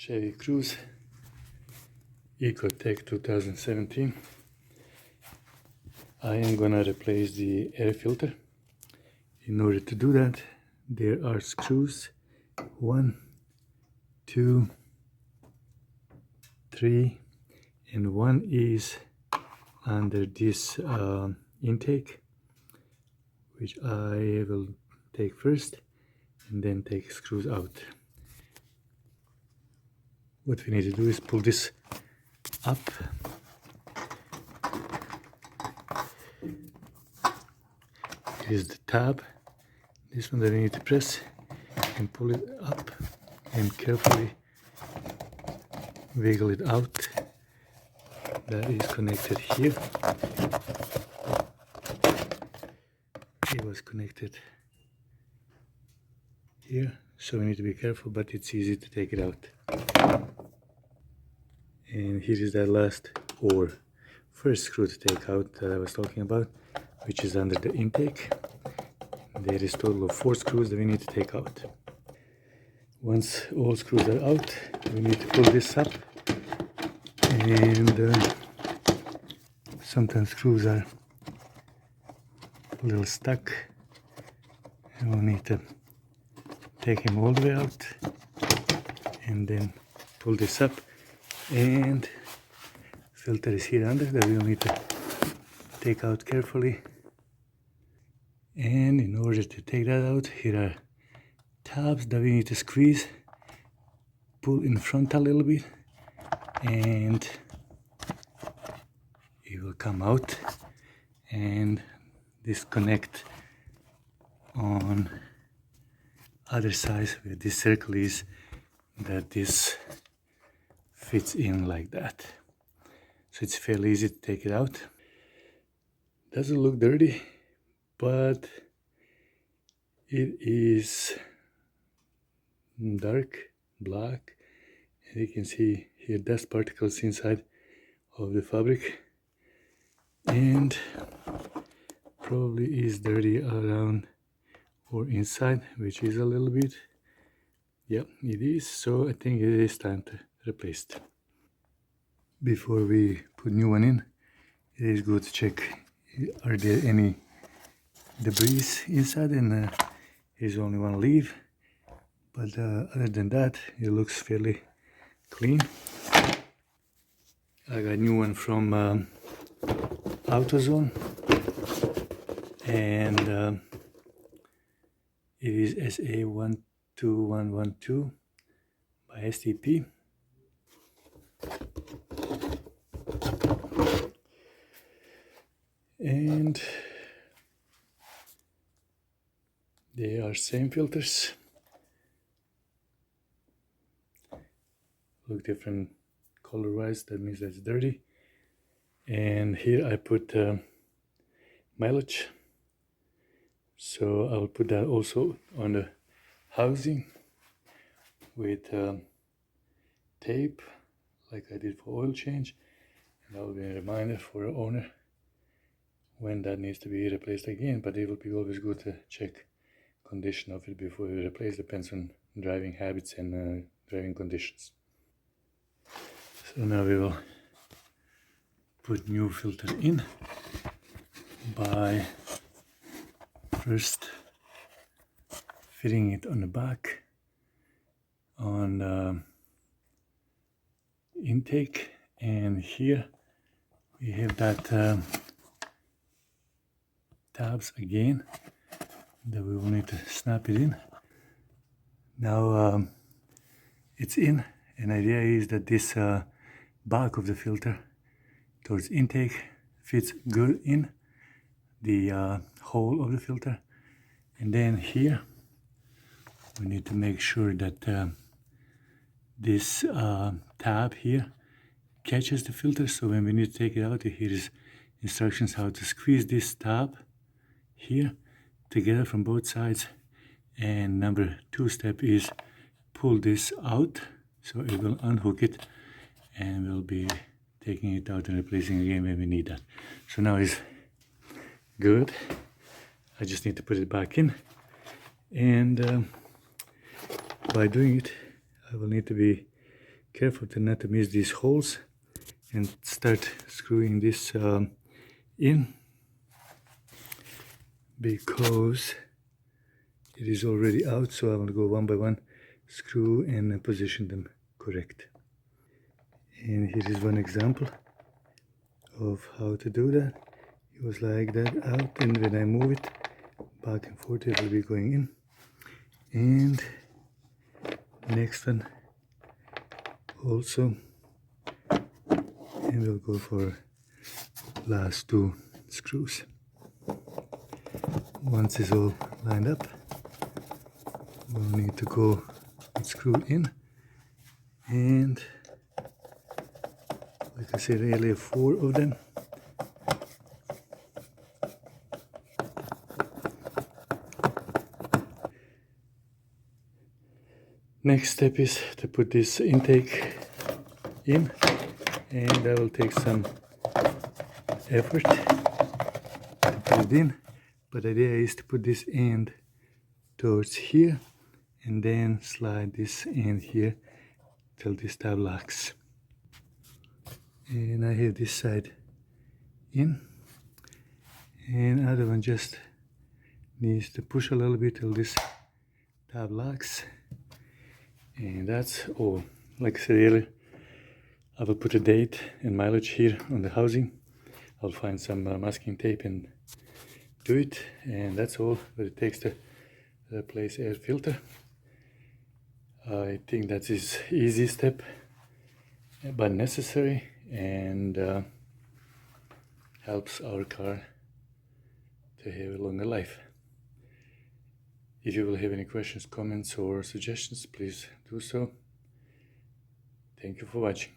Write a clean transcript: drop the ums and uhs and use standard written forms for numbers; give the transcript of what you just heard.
Chevy Cruz Ecotech 2017. I am gonna replace the air filter. In order to do that, there are screws 1, 2, 3, and one is under this intake, which I will take first and then take screws out. What we need to do is pull this up. Here's the tab. This one that we need to press and pull it up and carefully wiggle it out. That is connected here. It was connected here, so we need to be careful, but it's easy to take it out. And here is that last or first screw to take out that I was talking about, which is under the intake. There is a total of 4 screws that we need to take out. Once all screws are out, we need to pull this up, and sometimes screws are a little stuck, and we'll need to take him all the way out and then pull this up, and filter is here under that we'll need to take out carefully. And in order to take that out, here are tabs that we need to squeeze, pull in front a little bit, and it will come out and disconnect on other sides where this circle is, that this fits in like that. So it's fairly easy to take it out. Doesn't look dirty, but it is dark black, and you can see here dust particles inside of the fabric, and probably is dirty around or inside, which is a little bit. Yeah, it is. So I think it is time to replace it. Before we put new one in, it is good to check are there any debris inside, and there's only one leaf, but other than that it looks fairly clean. I got a new one from AutoZone, and it is SA12112 by STP. And they are same filters, look different color wise, that means that's dirty. And here I put mileage, so I will put that also on the housing with tape like I did for oil change, and that will be a reminder for the owner when that needs to be replaced again. But it will be always good to check condition of it before you replace, depends on driving habits and driving conditions. So now we will put new filter in by first fitting it on the back on the intake, and here we have that tabs again that we will need to snap it in. Now it's in, and the idea is that this back of the filter towards intake fits good in the hole of the filter, and then here we need to make sure that this tab here catches the filter. So when we need to take it out, here is instructions how to squeeze this tab here together from both sides, and number 2 step is pull this out, so it will unhook it, and we'll be taking it out and replacing again when we need that. So now it's good. I just need to put it back in, and by doing it I will need to be careful to not to miss these holes and start screwing this in, because it is already out. So I will go one by one, screw and position them correct. And here is one example of how to do that. It was like that out, and when I move it back and forth, it will be going in. And next one also, and we'll go for last two screws. Once it's all lined up, we'll need to go and screw in. And like I said earlier, 4 of them. Next step is to put this intake in, and that will take some effort to put it in, but the idea is to put this end towards here and then slide this end here till this tab locks. And I have this side in, and other one just needs to push a little bit till this tab locks. And that's all. Like I said earlier, I will put a date and mileage here on the housing. I'll find some masking tape and do it, and that's all what it takes to replace air filter. I think that is easy step, but necessary, and helps our car to have a longer life. If you will have any questions, comments or suggestions, please do so. Thank you for watching.